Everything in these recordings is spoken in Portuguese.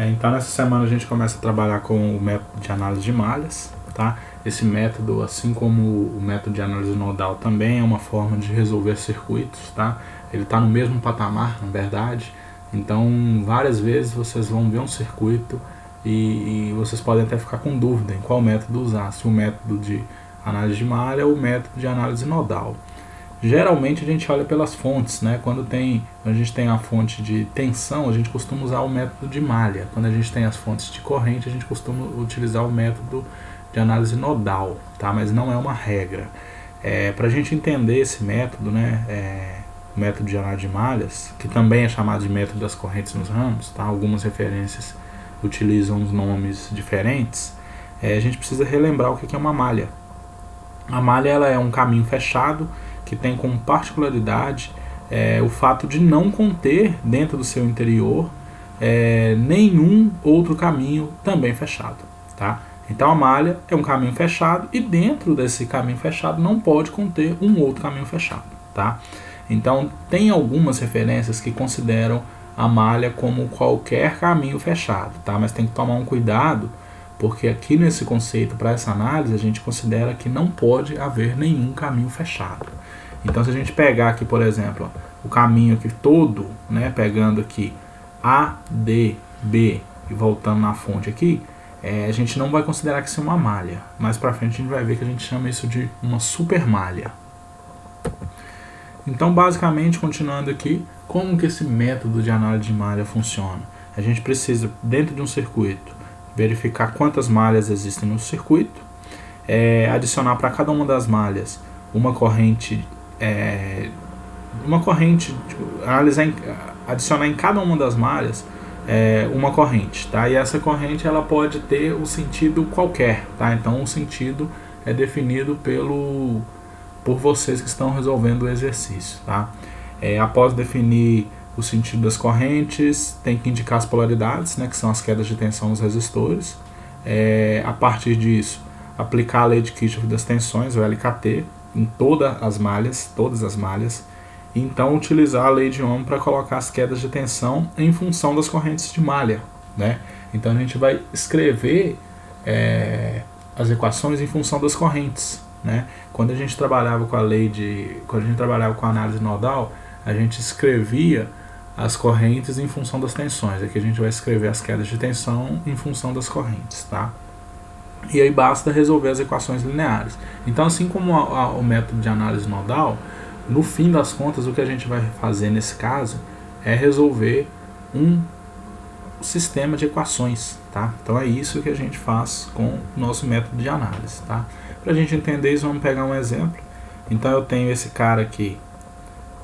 Então nessa semana a gente começa a trabalhar com o método de análise de malhas, tá? Esse método, assim como o método de análise nodal, também é uma forma de resolver circuitos, tá? Ele está no mesmo patamar, na verdade. Então várias vezes vocês vão ver um circuito e vocês podem até ficar com dúvida em qual método usar, se o método de análise de malha ou o método de análise nodal. Geralmente a gente olha pelas fontes, né? Quando a gente tem a fonte de tensão, a gente costuma usar o método de malha. Quando a gente tem as fontes de corrente, a gente costuma utilizar o método de análise nodal, tá? Mas não é uma regra. Para a gente entender esse método, né? O método de análise de malhas, que também é chamado de método das correntes nos ramos, tá? Algumas referências utilizam os nomes diferentes. A gente precisa relembrar o que é uma malha. A malha ela é um caminho fechado que tem como particularidade o fato de não conter dentro do seu interior nenhum outro caminho também fechado, tá? Então a malha é um caminho fechado e dentro desse caminho fechado não pode conter um outro caminho fechado, tá? Então tem algumas referências que consideram a malha como qualquer caminho fechado, tá? Mas tem que tomar um cuidado, porque aqui nesse conceito, para essa análise, a gente considera que não pode haver nenhum caminho fechado. Então se a gente pegar aqui, por exemplo, o caminho aqui todo, né, pegando aqui A, D, B e voltando na fonte aqui, a gente não vai considerar que isso é uma malha. Mais para frente a gente vai ver que a gente chama isso de uma supermalha. Então basicamente, continuando aqui, como que esse método de análise de malha funciona? A gente precisa, dentro de um circuito, verificar quantas malhas existem no circuito, adicionar para cada uma das malhas uma corrente, adicionar em cada uma das malhas uma corrente, tá? E essa corrente ela pode ter um sentido qualquer, tá? Então o sentido é definido por vocês que estão resolvendo o exercício, tá? Após definir o sentido das correntes, tem que indicar as polaridades, né, que são as quedas de tensão dos resistores. A partir disso, aplicar a lei de Kirchhoff das tensões, o LKT, em todas as malhas, e então utilizar a lei de Ohm para colocar as quedas de tensão em função das correntes de malha, né? Então a gente vai escrever as equações em função das correntes, né? Quando a gente trabalhava com a análise nodal, a gente escrevia as correntes em função das tensões. Aqui a gente vai escrever as quedas de tensão em função das correntes, tá? E aí basta resolver as equações lineares. Então, assim como o método de análise nodal, no fim das contas, o que a gente vai fazer nesse caso é resolver um sistema de equações, tá? Então é isso que a gente faz com o nosso método de análise, tá? Para a gente entender isso, vamos pegar um exemplo. Então eu tenho esse cara aqui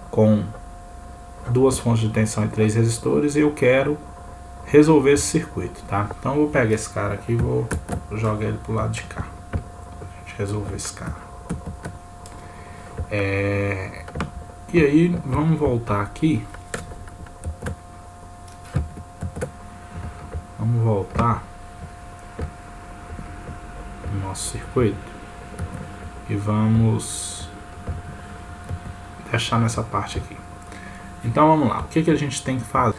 com duas fontes de tensão e 3 resistores e eu quero resolver esse circuito, tá? Então eu vou pegar esse cara aqui e vou jogar ele pro lado de cá pra gente resolver esse cara. E aí vamos voltar aqui, vamos voltar no nosso circuito e vamos deixar nessa parte aqui. Então vamos lá, o que a gente tem que fazer?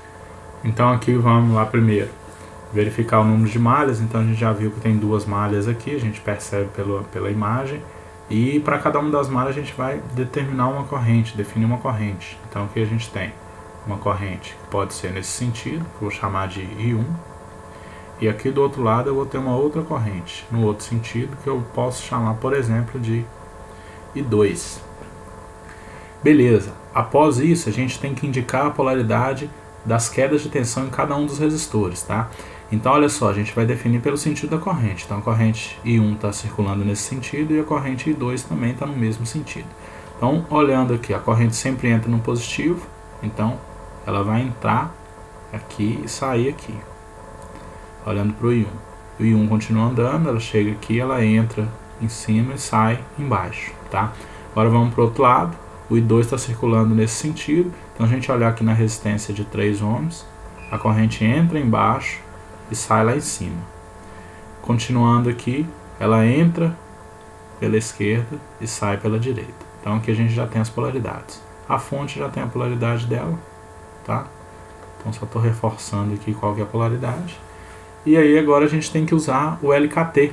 Então aqui vamos lá primeiro verificar o número de malhas. Então a gente já viu que tem duas malhas aqui, a gente percebe pela imagem. E para cada uma das malhas a gente vai determinar uma corrente, definir uma corrente. Então aqui a gente tem uma corrente que pode ser nesse sentido, que eu vou chamar de I1. E aqui do outro lado eu vou ter uma outra corrente, no outro sentido, que eu posso chamar, por exemplo, de I2. Beleza, após isso a gente tem que indicar a polaridade das quedas de tensão em cada um dos resistores, tá? Então olha só, a gente vai definir pelo sentido da corrente. Então a corrente I1 está circulando nesse sentido e a corrente I2 também está no mesmo sentido. Então olhando aqui, a corrente sempre entra no positivo, então ela vai entrar aqui e sair aqui. Olhando para o I1. O I1 continua andando, ela chega aqui, ela entra em cima e sai embaixo, tá? Agora vamos para o outro lado. O I2 está circulando nesse sentido, então a gente olhar aqui na resistência de 3 ohms, a corrente entra embaixo e sai lá em cima. Continuando aqui, ela entra pela esquerda e sai pela direita. Então aqui a gente já tem as polaridades. A fonte já tem a polaridade dela, tá? Então só estou reforçando aqui qual que é a polaridade. E aí agora a gente tem que usar o LKT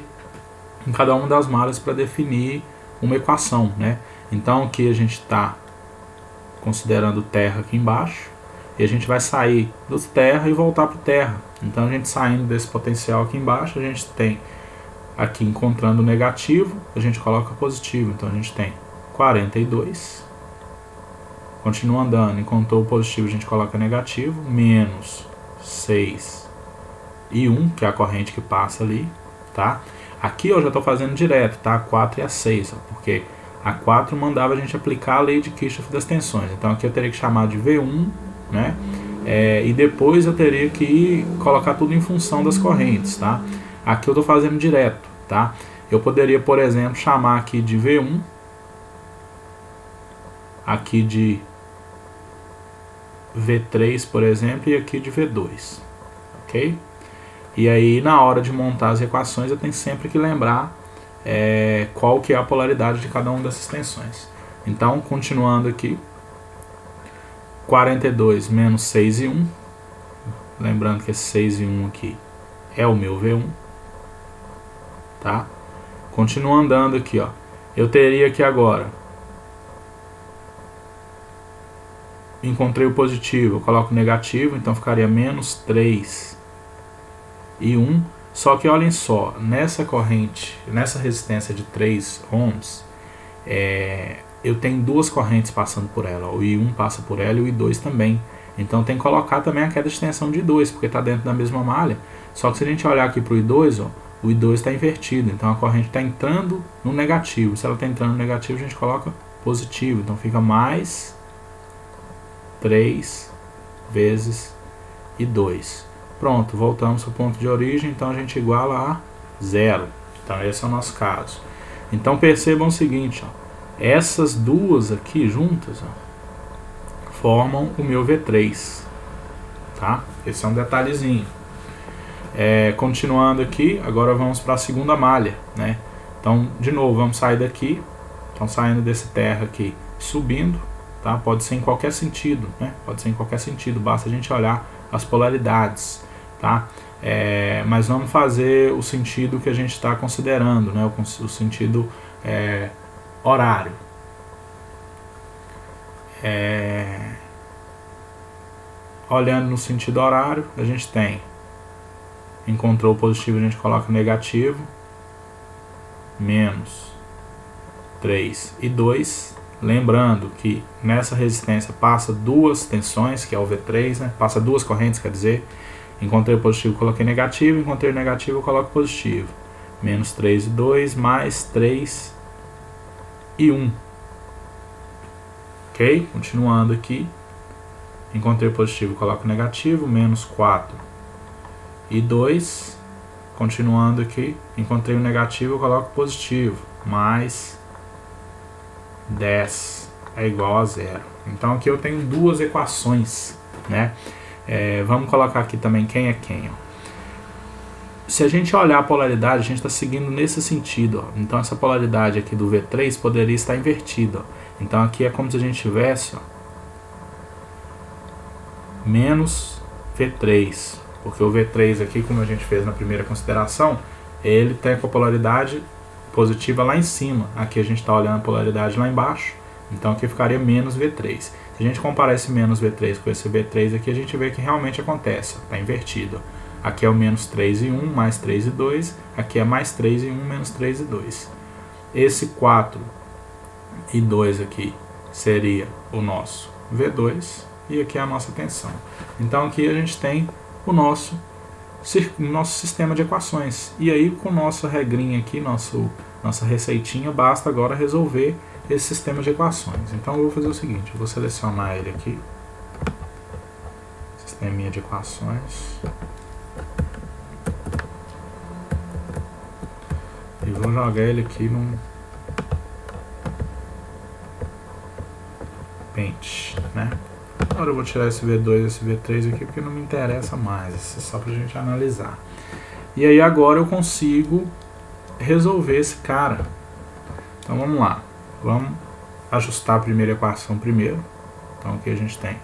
em cada uma das malhas para definir uma equação, né? Então aqui a gente está considerando terra aqui embaixo, e a gente vai sair do terra e voltar para o terra. Então a gente saindo desse potencial aqui embaixo, a gente tem aqui encontrando o negativo, a gente coloca positivo. Então a gente tem 42, continua andando, encontrou o positivo, a gente coloca negativo, menos 6 e 1, que é a corrente que passa ali, tá? Aqui eu já estou fazendo direto, tá? A 4 e a 6, ó, porque a 4 mandava a gente aplicar a lei de Kirchhoff das tensões. Então aqui eu teria que chamar de V1, né? E depois eu teria que colocar tudo em função das correntes, tá? Aqui eu estou fazendo direto, tá? Eu poderia, por exemplo, chamar aqui de V1, aqui de V3, por exemplo, e aqui de V2, ok? E aí, na hora de montar as equações, eu tenho sempre que lembrar qual que é a polaridade de cada uma dessas tensões. Então, continuando aqui, 42 menos 6 e 1, lembrando que esse 6 e 1 aqui é o meu V1, tá? Continuo andando aqui, ó. Eu teria que agora, encontrei o positivo, eu coloco o negativo, então ficaria menos 3 e 1. Só que olhem só, nessa corrente, nessa resistência de 3 ohms, eu tenho duas correntes passando por ela. O I1 passa por ela e o I2 também. Então tem que colocar também a queda de tensão de I2, porque está dentro da mesma malha. Só que se a gente olhar aqui para o I2, ó, o I2 está invertido. Então a corrente está entrando no negativo. Se ela está entrando no negativo, a gente coloca positivo. Então fica mais 3 vezes I2. Pronto, voltamos para o ponto de origem. Então a gente iguala a 0. Então esse é o nosso caso. Então percebam o seguinte, ó. Essas duas aqui juntas, ó, formam o meu V3, tá? Esse é um detalhezinho. Continuando aqui, agora vamos para a segunda malha, né? Então, de novo, vamos sair daqui. Então, saindo desse terra aqui, subindo, tá? Pode ser em qualquer sentido, né? Pode ser em qualquer sentido, basta a gente olhar as polaridades, tá? Mas vamos fazer o sentido que a gente está considerando, né? O sentido horário. Olhando no sentido horário, a gente tem, encontrou o positivo, a gente coloca o negativo, menos 3 e 2. Lembrando que nessa resistência passa duas tensões, que é o V3, né? Passa duas correntes, quer dizer, encontrei o positivo, coloquei negativo, encontrei o negativo, eu coloco positivo. Menos 3 e 2, mais 3 e 1. Ok? Continuando aqui. Encontrei o positivo, coloco negativo. Menos 4 e 2. Continuando aqui. Encontrei o negativo, eu coloco positivo. Mais 10 é igual a 0. Então aqui eu tenho duas equações, né? Vamos colocar aqui também quem é quem, ó. Se a gente olhar a polaridade, a gente está seguindo nesse sentido, ó. Então essa polaridade aqui do V3 poderia estar invertida, ó. Então aqui é como se a gente tivesse, ó, menos V3, porque o V3 aqui, como a gente fez na primeira consideração, ele tem com a polaridade positiva lá em cima. Aqui a gente está olhando a polaridade lá embaixo, então aqui ficaria menos V3. Se a gente comparar esse menos V3 com esse V3 aqui, a gente vê que realmente acontece, está invertido, ó. Aqui é o menos 3 e 1, mais 3 e 2. Aqui é mais 3 e 1, menos 3 e 2. Esse 4 e 2 aqui seria o nosso V2. E aqui é a nossa tensão. Então aqui a gente tem o nosso sistema de equações. E aí com nossa regrinha aqui, nossa receitinha, basta agora resolver esse sistema de equações. Então eu vou fazer o seguinte, eu vou selecionar ele aqui. Sisteminha de equações. E vou jogar ele aqui no Paint, né? Agora eu vou tirar esse V2 e esse V3 aqui porque não me interessa mais, isso é só pra gente analisar. E aí agora eu consigo resolver esse cara. Então vamos lá, vamos ajustar a primeira equação primeiro. Então aqui a gente tem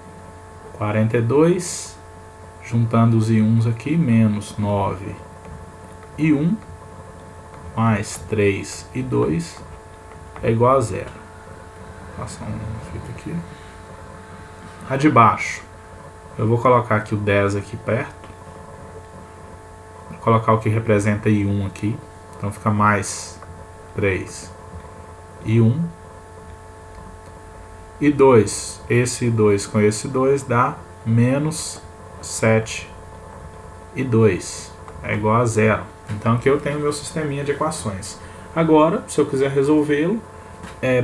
42 juntando os I1s aqui, menos 9 e 1, mais 3 e 2, é igual a 0. Vou passar um fita aqui. A de baixo, eu vou colocar aqui o 10 aqui perto. Vou colocar o que representa I1 aqui. Então fica mais 3 e 1. E 2, esse 2 com esse 2 dá menos 7 e 2. É igual a 0. Então aqui eu tenho meu sisteminha de equações. Agora, se eu quiser resolvê-lo,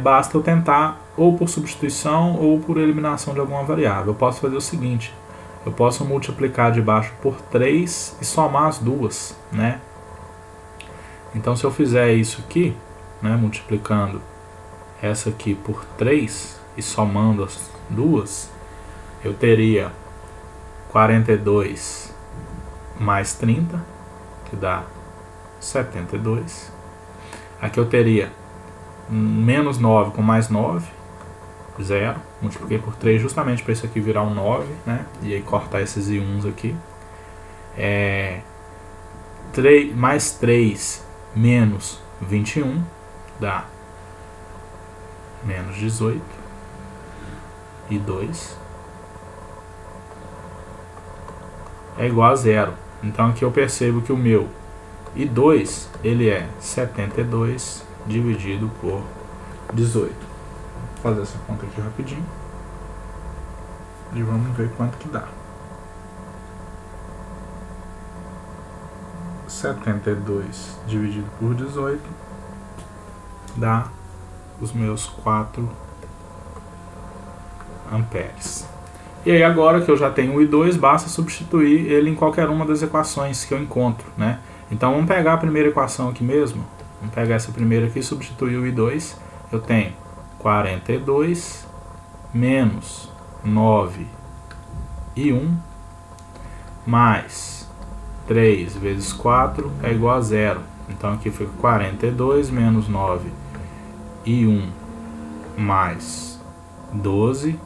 basta eu tentar ou por substituição ou por eliminação de alguma variável. Eu posso fazer o seguinte: eu posso multiplicar de baixo por 3 e somar as duas, né? Então se eu fizer isso aqui, né, multiplicando essa aqui por 3 e somando as duas, eu teria 42 mais 30, que dá 72. Aqui eu teria menos 9 com mais 9, 0. Multipliquei por 3 justamente para isso aqui virar um 9, né? E aí cortar esses I1s aqui. Mais 3 menos 21 dá menos 18 e 2 é igual a 0. Então aqui eu percebo que o meu I2 ele é 72 dividido por 18. Vou fazer essa conta aqui rapidinho e vamos ver quanto que dá. 72 dividido por 18 dá os meus 4 amperes. E aí agora que eu já tenho o I2, basta substituir ele em qualquer uma das equações que eu encontro, né? Então vamos pegar a primeira equação aqui mesmo. Vamos pegar essa primeira aqui e substituir o I2. Eu tenho 42 menos 9 e 1 mais 3 vezes 4 é igual a 0. Então aqui fica 42 menos 9 e 1 mais 12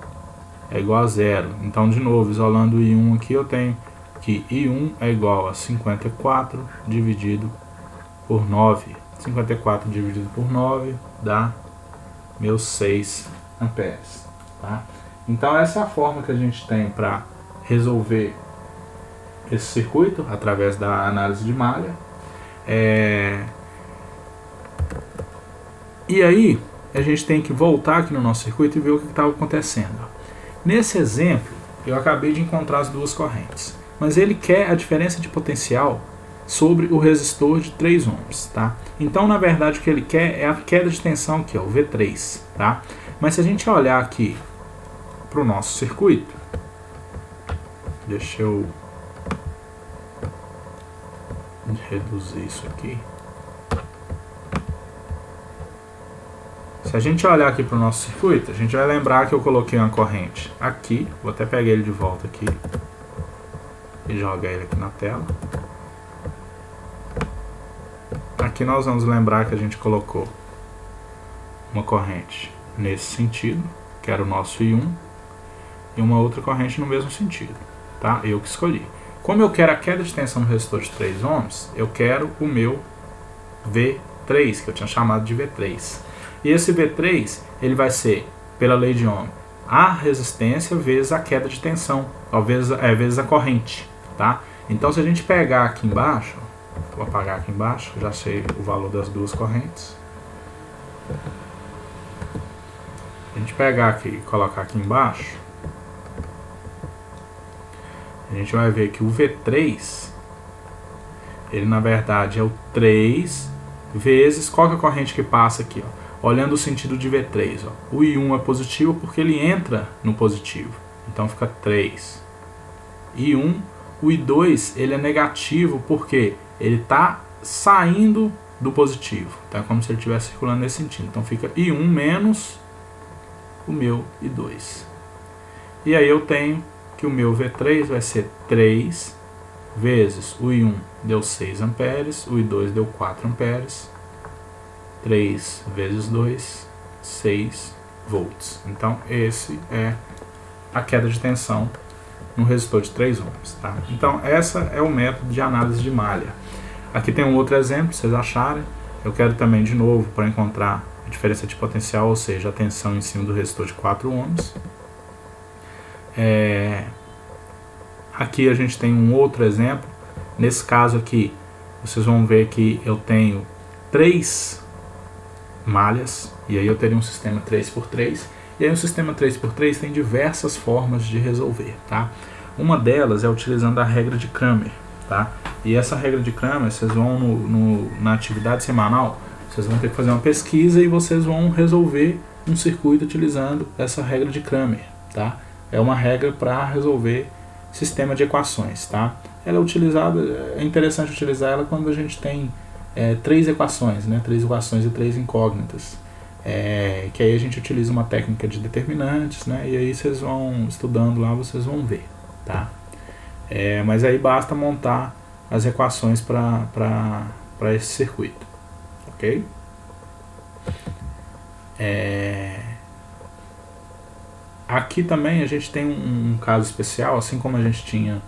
é igual a 0. Então, de novo, isolando o I1 aqui, eu tenho que I1 é igual a 54 dividido por 9. 54 dividido por 9 dá meus 6 amperes. Tá? Então, essa é a forma que a gente tem para resolver esse circuito através da análise de malha. E aí, a gente tem que voltar aqui no nosso circuito e ver o que estava acontecendo. Nesse exemplo, eu acabei de encontrar as duas correntes, mas ele quer a diferença de potencial sobre o resistor de 3 ohms, tá? Então, na verdade, o que ele quer é a queda de tensão, que é o V3, tá? Mas se a gente olhar aqui para o nosso circuito, deixa eu reduzir isso aqui. Se a gente olhar aqui para o nosso circuito, a gente vai lembrar que eu coloquei uma corrente aqui. Vou até pegar ele de volta aqui e jogar ele aqui na tela. Aqui nós vamos lembrar que a gente colocou uma corrente nesse sentido, que era o nosso I1, e uma outra corrente no mesmo sentido, tá? Eu que escolhi. Como eu quero a queda de tensão no resistor de 3 ohms, eu quero o meu V3, que eu tinha chamado de V3. E esse V3, ele vai ser, pela lei de Ohm, a resistência vezes a queda de tensão, vezes a corrente, tá? Então, se a gente pegar aqui embaixo, vou apagar aqui embaixo, já sei o valor das duas correntes. Se a gente pegar aqui e colocar aqui embaixo, a gente vai ver que o V3, ele na verdade é o 3 vezes, qual que é a corrente que passa aqui, ó? Olhando o sentido de V3, ó. O I1 é positivo porque ele entra no positivo. Então fica 3 I1. O I2 ele é negativo porque ele está saindo do positivo. Tá? Como se ele estivesse circulando nesse sentido. Então fica I1 menos o meu I2. E aí eu tenho que o meu V3 vai ser 3 vezes o I1 deu 6 amperes, o I2 deu 4 amperes. 3 vezes 2, 6 volts. Então, esse é a queda de tensão no resistor de 3 ohms. Tá? Então, essa é o método de análise de malha. Aqui tem um outro exemplo, para vocês acharem. Eu quero também, de novo, para encontrar a diferença de potencial, ou seja, a tensão em cima do resistor de 4 ohms. Aqui a gente tem um outro exemplo. Nesse caso aqui, vocês vão ver que eu tenho 3 malhas, e aí eu teria um sistema 3x3. E aí o sistema 3x3 tem diversas formas de resolver, tá? Uma delas é utilizando a regra de Cramer, tá? E essa regra de Cramer, vocês vão na atividade semanal, vocês vão ter que fazer uma pesquisa e vocês vão resolver um circuito utilizando essa regra de Cramer, tá? É uma regra para resolver sistema de equações, tá? Ela é utilizada, é interessante utilizar ela quando a gente tem 3 equações, né? 3 equações e 3 incógnitas. Que aí a gente utiliza uma técnica de determinantes, né? E aí vocês vão estudando lá, vocês vão ver, tá? Mas aí basta montar as equações para esse circuito, ok? Aqui também a gente tem um caso especial, assim como a gente tinha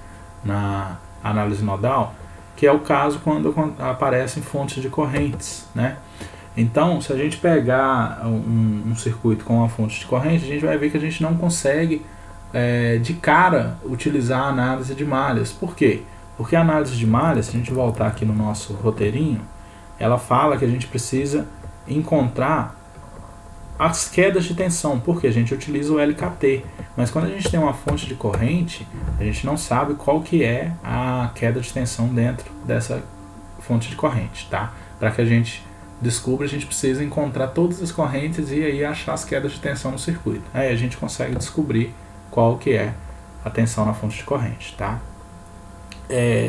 na análise nodal, que é o caso quando aparecem fontes de correntes, né? Então, se a gente pegar um circuito com uma fonte de corrente, a gente vai ver que a gente não consegue de cara utilizar a análise de malhas. Por quê? Porque a análise de malhas, se a gente voltar aqui no nosso roteirinho, ela fala que a gente precisa encontrar as quedas de tensão, porque a gente utiliza o LKT. Mas quando a gente tem uma fonte de corrente, a gente não sabe qual que é a queda de tensão dentro dessa fonte de corrente, tá? Para que a gente descubra, a gente precisa encontrar todas as correntes e aí achar as quedas de tensão no circuito. Aí a gente consegue descobrir qual que é a tensão na fonte de corrente, tá?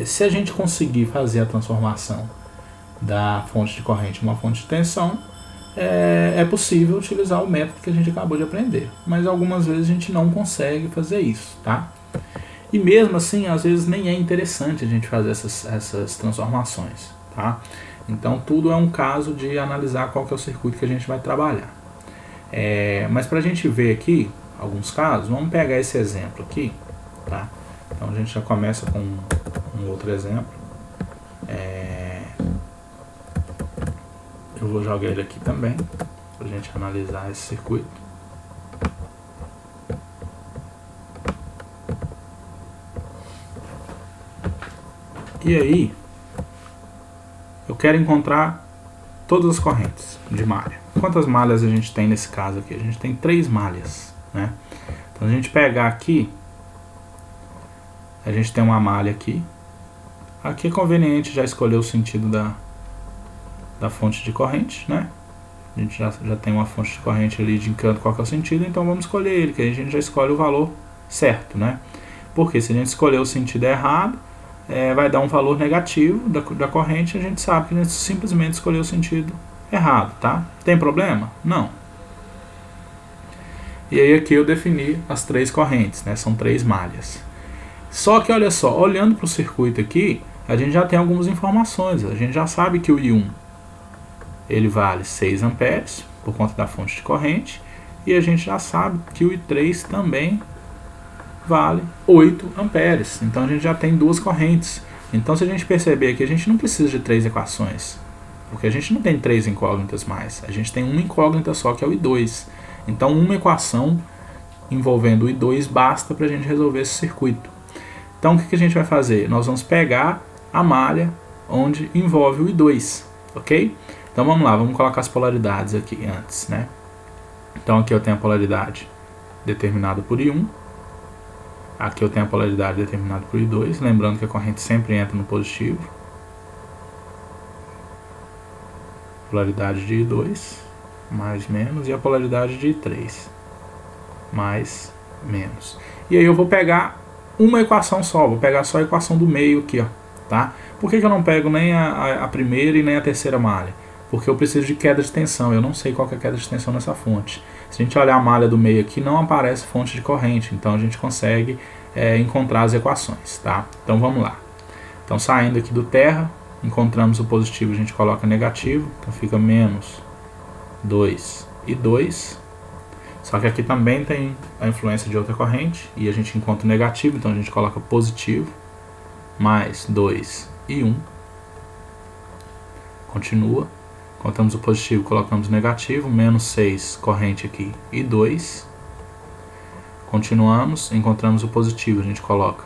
Se a gente conseguir fazer a transformação da fonte de corrente em uma fonte de tensão, é possível utilizar o método que a gente acabou de aprender, mas algumas vezes a gente não consegue fazer isso, tá? E mesmo assim, às vezes nem é interessante a gente fazer essas transformações, tá? Então tudo é um caso de analisar qual que é o circuito que a gente vai trabalhar. Mas para a gente ver aqui alguns casos, vamos pegar esse exemplo aqui, tá? Então a gente já começa com um outro exemplo. Eu vou jogar ele aqui também, para a gente analisar esse circuito. E aí, eu quero encontrar todas as correntes de malha. Quantas malhas a gente tem nesse caso aqui? A gente tem 3 malhas, né? Então, a gente pegar aqui, a gente tem uma malha aqui. Aqui é conveniente já escolher o sentido da fonte de corrente, né? A gente já tem uma fonte de corrente ali indicando qual que é o sentido, então vamos escolher ele, que aí a gente já escolhe o valor certo, né? Porque se a gente escolher o sentido errado, vai dar um valor negativo da corrente, a gente sabe que a gente simplesmente escolheu o sentido errado, tá? Tem problema? Não. E aí aqui eu defini as 3 correntes, né? São 3 malhas. Só que olha só, olhando para o circuito aqui, a gente já tem algumas informações. A gente já sabe que o I1 ele vale 6 amperes por conta da fonte de corrente, e a gente já sabe que o I3 também vale 8 amperes. Então a gente já tem 2 correntes. Então se a gente perceber aqui, a gente não precisa de 3 equações, porque a gente não tem 3 incógnitas mais. A gente tem uma incógnita só, que é o I2. Então uma equação envolvendo o I2 basta para a gente resolver esse circuito. Então o que a gente vai fazer? Nós vamos pegar a malha onde envolve o I2, ok? Então vamos lá, vamos colocar as polaridades aqui antes, né? Então aqui eu tenho a polaridade determinada por I1. Aqui eu tenho a polaridade determinada por I2. Lembrando que a corrente sempre entra no positivo. Polaridade de I2, mais, menos. E a polaridade de I3, mais, menos. E aí eu vou pegar uma equação só. Vou pegar só a equação do meio aqui, ó, tá? Por que eu não pego nem a primeira e nem a terceira malha? Porque eu preciso de queda de tensão, eu não sei qual que é a queda de tensão nessa fonte. Se a gente olhar a malha do meio aqui, não aparece fonte de corrente, então a gente consegue encontrar as equações, tá? Então vamos lá. Então saindo aqui do terra, encontramos o positivo, a gente coloca negativo, então fica menos 2 e 2. Só que aqui também tem a influência de outra corrente, e a gente encontra o negativo, então a gente coloca positivo, mais 2 e 1. Continua. Contamos o positivo, colocamos o negativo, menos 6, corrente aqui, e 2. Continuamos, encontramos o positivo, a gente coloca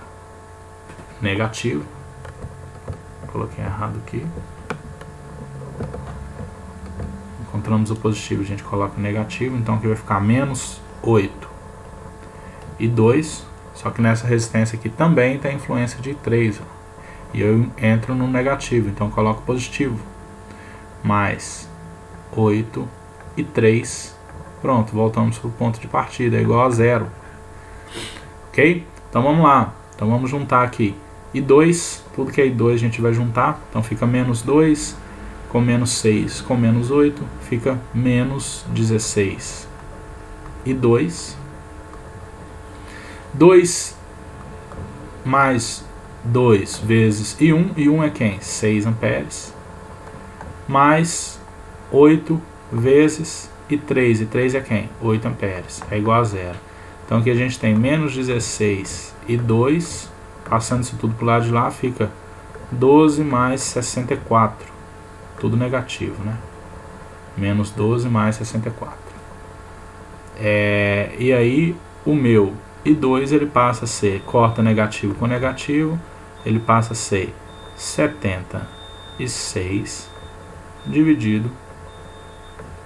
negativo. Coloquei errado aqui. Encontramos o positivo, a gente coloca negativo, então aqui vai ficar menos 8 e 2, só que nessa resistência aqui também tem influência de 3, ó, e eu entro no negativo, então coloco positivo, mais 8 e 3, pronto, voltamos para o ponto de partida, é igual a 0, ok? Então vamos lá, então vamos juntar aqui, e 2, tudo que é I2 a gente vai juntar, então fica menos 2, com menos 6 com menos 8, fica menos 16. E 2. 2 mais 2 vezes I1. I1 é quem? 6 amperes. Mais 8 vezes I3. I3 é quem? 8 amperes. É igual a 0. Então aqui a gente tem menos 16 e 2. Passando isso tudo para o lado de lá, fica 12 mais 64. Tudo negativo, né? Menos 12 mais 64. E aí o meu I2 ele passa a ser, corta negativo com negativo, ele passa a ser 76 dividido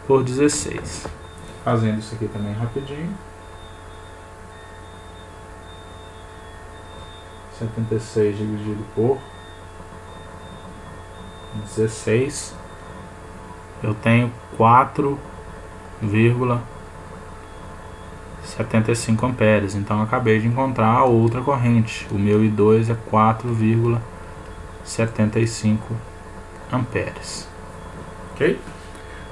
por 16. Fazendo isso aqui também rapidinho. 76 dividido por 16, eu tenho 4,75 amperes. Então eu acabei de encontrar a outra corrente. O meu I2 é 4,75 amperes. Ok?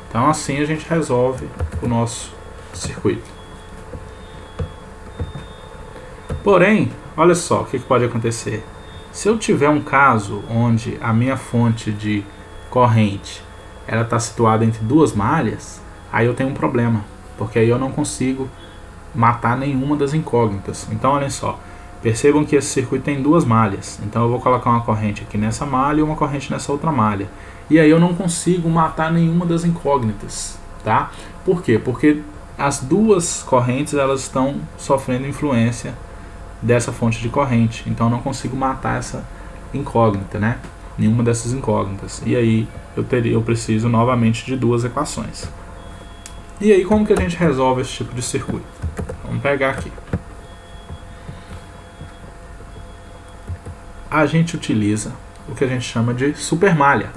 Então assim a gente resolve o nosso circuito. Porém, olha só o que pode acontecer. Se eu tiver um caso onde a minha fonte de corrente ela está situada entre duas malhas, aí eu tenho um problema, porque aí eu não consigo matar nenhuma das incógnitas. Então olhem só, percebam que esse circuito tem duas malhas, então eu vou colocar uma corrente aqui nessa malha e uma corrente nessa outra malha, e aí eu não consigo matar nenhuma das incógnitas, tá? Por quê? Porque as duas correntes elas estão sofrendo influência dessa fonte de corrente, então eu não consigo matar essa incógnita, né? Nenhuma dessas incógnitas. E aí eu preciso novamente de duas equações. E aí como que a gente resolve esse tipo de circuito? Vamos pegar aqui. A gente utiliza o que a gente chama de supermalha.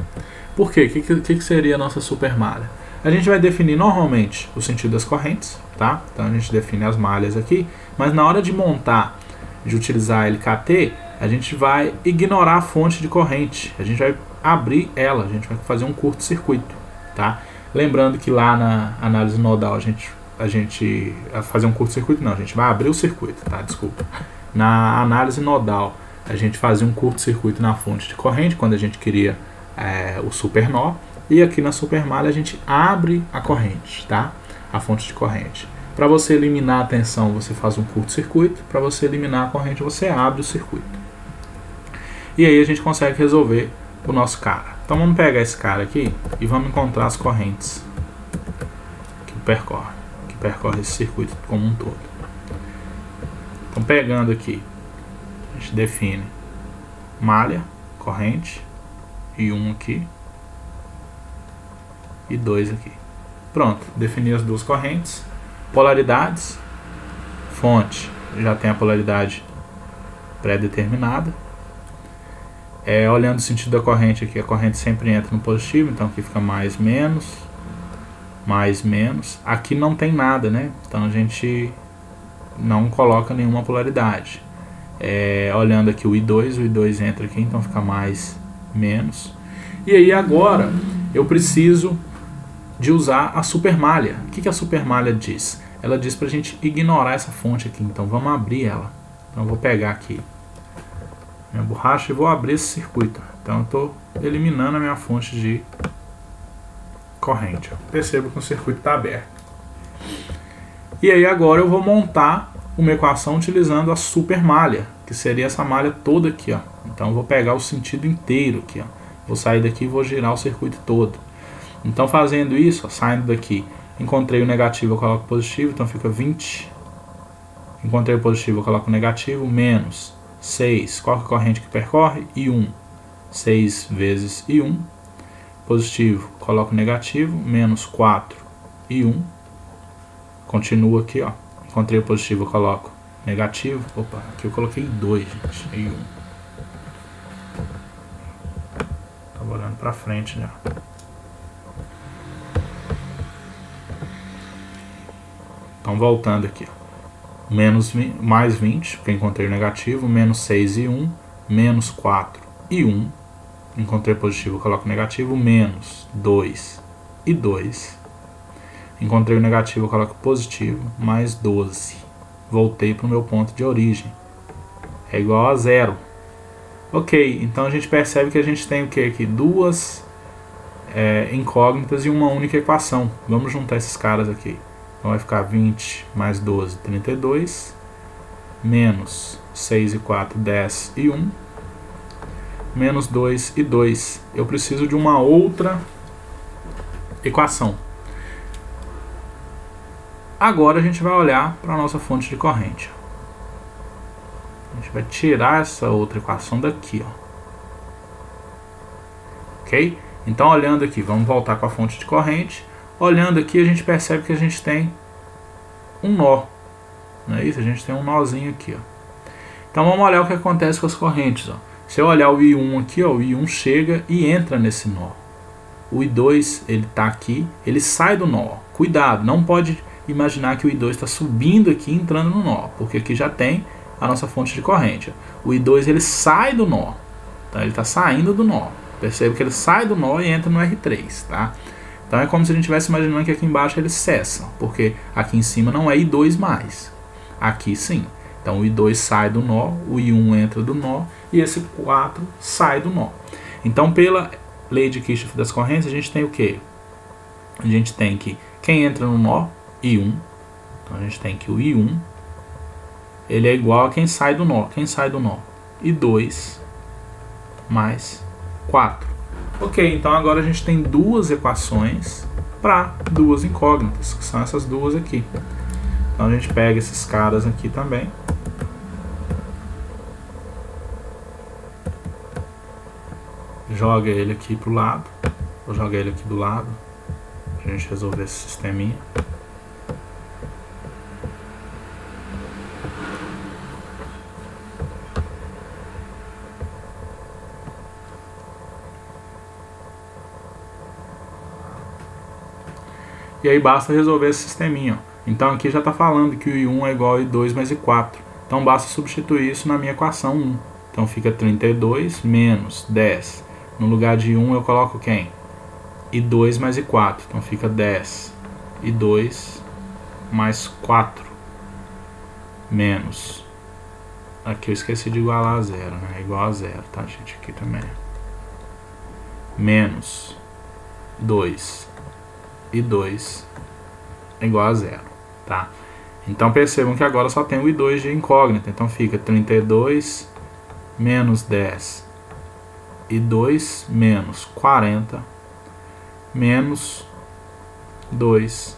Por quê? O que seria a nossa supermalha? A gente vai definir normalmente o sentido das correntes, tá? Então a gente define as malhas aqui, mas na hora de montar, de utilizar a LKT, a gente vai ignorar a fonte de corrente, a gente vai abrir ela, a gente vai fazer um curto-circuito, tá? Lembrando que lá na análise nodal a gente fazer um curto-circuito, não, a gente vai abrir o circuito, tá? Desculpa. Na análise nodal a gente fazia um curto-circuito na fonte de corrente quando a gente queria o supernó, e aqui na supermalha a gente abre a corrente, tá? A fonte de corrente. Para você eliminar a tensão, você faz um curto-circuito. Para você eliminar a corrente, você abre o circuito. E aí a gente consegue resolver o nosso cara. Então vamos pegar esse cara aqui e vamos encontrar as correntes que percorre esse circuito como um todo. Então pegando aqui, a gente define malha, corrente, e 1 aqui, e 2 aqui. Pronto, defini as duas correntes. Polaridades, fonte, já tem a polaridade pré-determinada. Olhando o sentido da corrente aqui, a corrente sempre entra no positivo, então aqui fica mais, menos. Aqui não tem nada, né? Então a gente não coloca nenhuma polaridade. Olhando aqui o I2 entra aqui, então fica mais, menos. E aí agora eu preciso de usar a supermalha. O que a supermalha diz? Ela diz para a gente ignorar essa fonte aqui, então vamos abrir ela. Então eu vou pegar aqui minha borracha e vou abrir esse circuito. Então eu estou eliminando a minha fonte de corrente. Perceba que o circuito está aberto. E aí agora eu vou montar uma equação utilizando a super malha, que seria essa malha toda aqui, ó. Então eu vou pegar o sentido inteiro aqui, ó. Vou sair daqui e vou girar o circuito todo. Então fazendo isso, ó, saindo daqui, encontrei o negativo, eu coloco positivo, então fica 20. Encontrei o positivo, eu coloco o negativo, menos 6. Qual que é a corrente que percorre? I1. 6 vezes I1. Positivo, coloco o negativo, menos 4 I1. Continua aqui, ó. Encontrei o positivo, eu coloco negativo. Opa, aqui eu coloquei 2, gente. I1. Tava olhando pra frente já. Então voltando aqui, ó. Mais 20, porque encontrei o negativo, menos 6 e 1, menos 4 e 1, encontrei positivo, coloco negativo, menos 2 e 2, encontrei o negativo, coloco positivo, mais 12, voltei para o meu ponto de origem, é igual a 0. Ok, então a gente percebe que a gente tem o que aqui? Duas incógnitas e uma única equação. Vamos juntar esses caras aqui. Então vai ficar 20 mais 12, 32, menos 6 e 4, 10 e 1, menos 2 e 2. Eu preciso de uma outra equação. Agora a gente vai olhar para a nossa fonte de corrente. A gente vai tirar essa outra equação daqui, ó. Ok? Então olhando aqui, vamos voltar com a fonte de corrente. Olhando aqui, a gente percebe que a gente tem um nó, não é isso? A gente tem um nozinho aqui, ó. Então vamos olhar o que acontece com as correntes, ó. Se eu olhar o I1 aqui, ó, o I1 chega e entra nesse nó. O I2, ele está aqui, ele sai do nó. Cuidado, não pode imaginar que o I2 está subindo aqui e entrando no nó, porque aqui já tem a nossa fonte de corrente. Ó. O I2, ele sai do nó, tá? Ele está saindo do nó. Percebe que ele sai do nó e entra no R3, tá? Então é como se a gente estivesse imaginando que aqui embaixo eles cessam, porque aqui em cima não é I2 mais, aqui sim. Então o I2 sai do nó, o I1 entra do nó e esse 4 sai do nó. Então pela lei de Kirchhoff das correntes a gente tem o que? A gente tem que quem entra no nó, I1, então a gente tem que o I1 ele é igual a quem sai do nó. Quem sai do nó? I2 mais 4. Ok, então agora a gente tem duas equações para duas incógnitas, que são essas duas aqui. Então a gente pega esses caras aqui também. Joga ele aqui pro lado. Vou jogar ele aqui do lado, pra gente resolver esse sisteminha. E aí basta resolver esse sisteminha. Ó. Então aqui já está falando que o I1 é igual a I2 mais I4. Então basta substituir isso na minha equação 1. Então fica 32 menos 10. No lugar de 1 eu coloco quem? I2 mais I4. Então fica 10. I2 mais 4. Menos. Aqui eu esqueci de igualar a 0, né? Igual a 0, tá, gente? Aqui também. Menos 2. E 2 é igual a 0, tá? Então percebam que agora só tem o I2 de incógnita, então fica 32 menos 10 e 2 menos 40 menos 2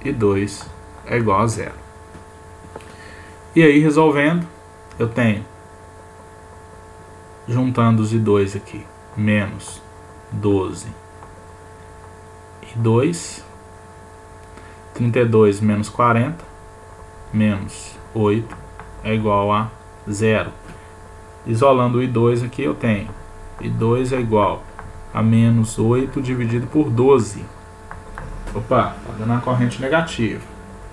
e 2 é igual a 0. E aí resolvendo, eu tenho, juntando os I2 aqui, menos 12 2, 32 menos 40, menos 8, é igual a 0. Isolando o I2 aqui, eu tenho I2 é igual a menos 8 dividido por 12. Opa, tá dando uma corrente negativa.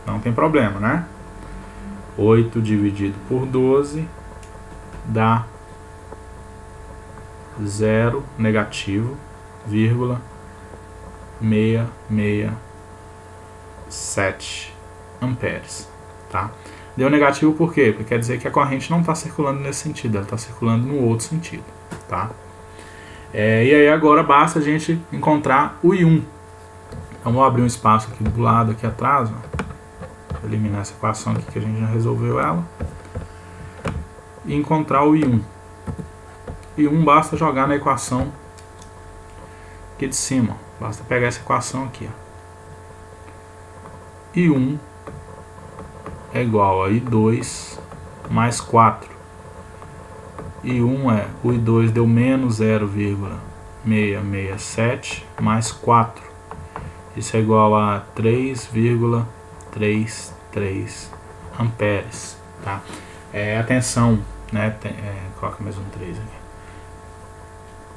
Não tem problema, né? 8 dividido por 12 dá 0 negativo, vírgula, 667 amperes, tá? Deu negativo por quê? Porque quer dizer que a corrente não está circulando nesse sentido, ela está circulando no outro sentido, tá? E aí agora basta a gente encontrar o I1. Então vou abrir um espaço aqui do lado, aqui atrás, ó. eliminar essa equação aqui que a gente já resolveu ela. E encontrar o I1. I1 basta jogar na equação aqui de cima. Basta pegar essa equação aqui. Ó. I1 é igual a I2 mais 4. I1 é, o I2 deu menos 0,667 mais 4. Isso é igual a 3,33 amperes. Tá? Atenção, né? Coloca mais um 3 aqui.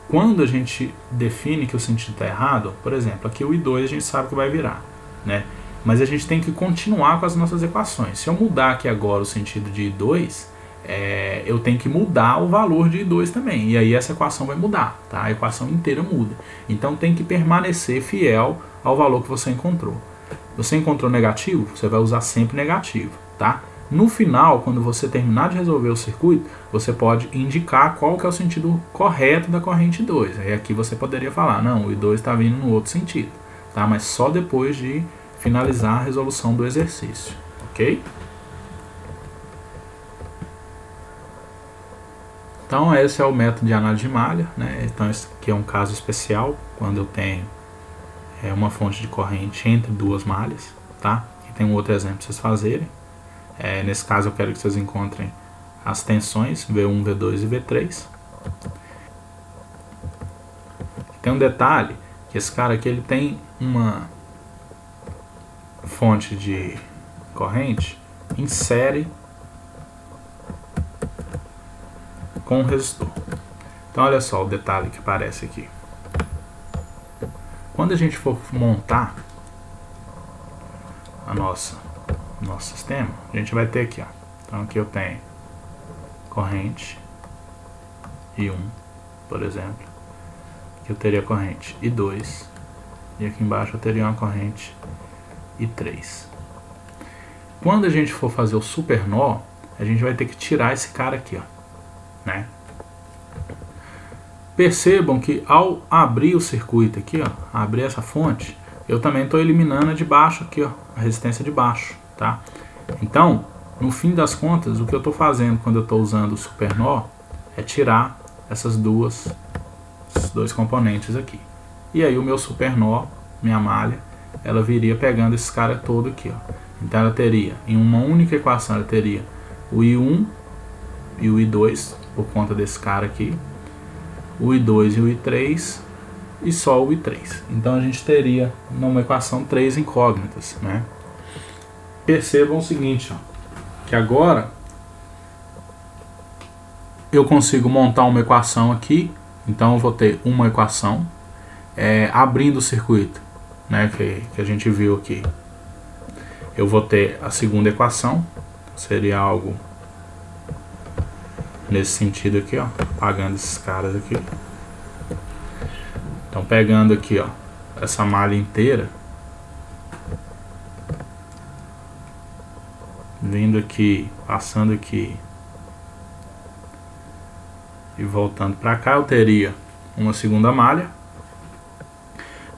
Quando a gente define que o sentido está errado, por exemplo, aqui o I2 a gente sabe que vai virar, né? Mas a gente tem que continuar com as nossas equações. Se eu mudar aqui agora o sentido de I2, eu tenho que mudar o valor de I2 também. E aí essa equação vai mudar, tá? A equação inteira muda. Então tem que permanecer fiel ao valor que você encontrou. Você encontrou negativo? Você vai usar sempre negativo, tá? No final, quando você terminar de resolver o circuito, você pode indicar qual que é o sentido correto da corrente 2. Aí aqui você poderia falar, não, o I2 está vindo no outro sentido, tá? Mas só depois de finalizar a resolução do exercício, ok? Então esse é o método de análise de malha, né? Então esse aqui é um caso especial, quando eu tenho uma fonte de corrente entre duas malhas, tá? E tem um outro exemplo para vocês fazerem. Nesse caso eu quero que vocês encontrem as tensões V1, V2 e V3. Tem um detalhe, que esse cara aqui ele tem uma fonte de corrente em série com o resistor. Então olha só o detalhe que aparece aqui. Quando a gente for montar nosso sistema, a gente vai ter aqui, ó. Então aqui eu tenho corrente I1, por exemplo. Aqui eu teria corrente I2 e aqui embaixo eu teria uma corrente I3. Quando a gente for fazer o super nó, a gente vai ter que tirar esse cara aqui, ó, né? Percebam que ao abrir o circuito aqui, ó, abrir essa fonte, eu também estou eliminando a de baixo aqui, ó, a resistência de baixo, tá? Então, no fim das contas, o que eu estou fazendo quando eu estou usando o super nó é tirar esses dois componentes aqui. E aí o meu super nó, minha malha, ela viria pegando esse cara todo aqui, ó. Então ela teria, em uma única equação, ela teria o I1 e o I2, por conta desse cara aqui, o I2 e o I3 e só o I3. Então a gente teria numa equação 3 incógnitas, né? Percebam o seguinte, ó, que agora eu consigo montar uma equação aqui. Então eu vou ter uma equação abrindo o circuito, né, que a gente viu aqui. Eu vou ter a segunda equação, seria algo nesse sentido aqui, ó, apagando esses caras aqui. Então pegando aqui, ó, essa malha inteira, vindo aqui, passando aqui e voltando para cá, eu teria uma segunda malha,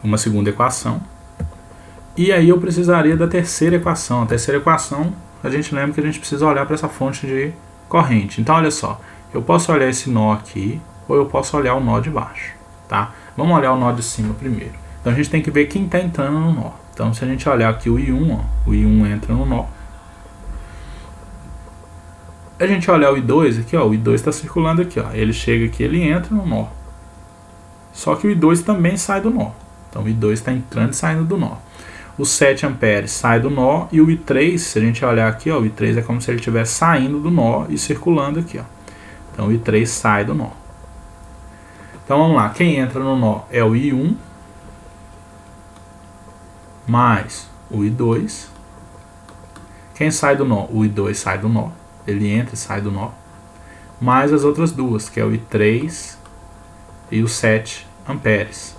uma segunda equação, e aí eu precisaria da terceira equação. A terceira equação, a gente lembra que a gente precisa olhar para essa fonte de corrente. Então olha só, eu posso olhar esse nó aqui, ou eu posso olhar o nó de baixo, tá? Vamos olhar o nó de cima primeiro. Então a gente tem que ver quem está entrando no nó. Então se a gente olhar aqui o I1, ó, o I1 entra no nó. A gente olhar o I2 aqui, ó, o I2 está circulando aqui, ó, ele chega aqui, ele entra no nó. Só que o I2 também sai do nó. Então o I2 está entrando e saindo do nó. Os 7 amperes sai do nó e o I3, se a gente olhar aqui, ó, o I3 é como se ele estivesse saindo do nó e circulando aqui, ó. Então o I3 sai do nó. Então vamos lá, quem entra no nó é o I1 mais o I2. Quem sai do nó? O I2 sai do nó. Ele entra e sai do nó. Mais as outras duas, que é o I3 e os 7 amperes.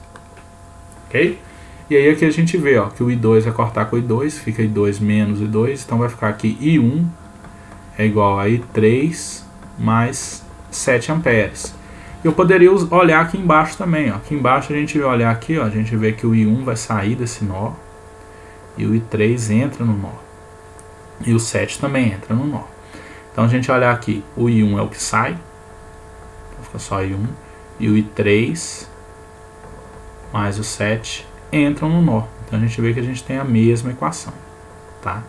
Ok? E aí aqui a gente vê, ó, que o I2 vai cortar com o I2, fica I2 menos I2, então vai ficar aqui I1 é igual a I3 mais 7 amperes. Eu poderia olhar aqui embaixo também, ó. Aqui embaixo a gente vai olhar aqui, ó, a gente vê que o I1 vai sair desse nó e o I3 entra no nó. E o 7 também entra no nó. Então a gente olhar aqui, o I1 é o que sai, então fica só I1, e o I3 mais o 7 entram no nó. Então a gente vê que a gente tem a mesma equação, tá?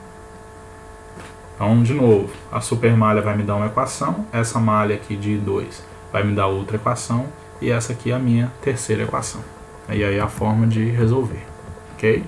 Então, de novo, a supermalha vai me dar uma equação, essa malha aqui de I2 vai me dar outra equação, e essa aqui é a minha terceira equação. E aí é a forma de resolver, ok?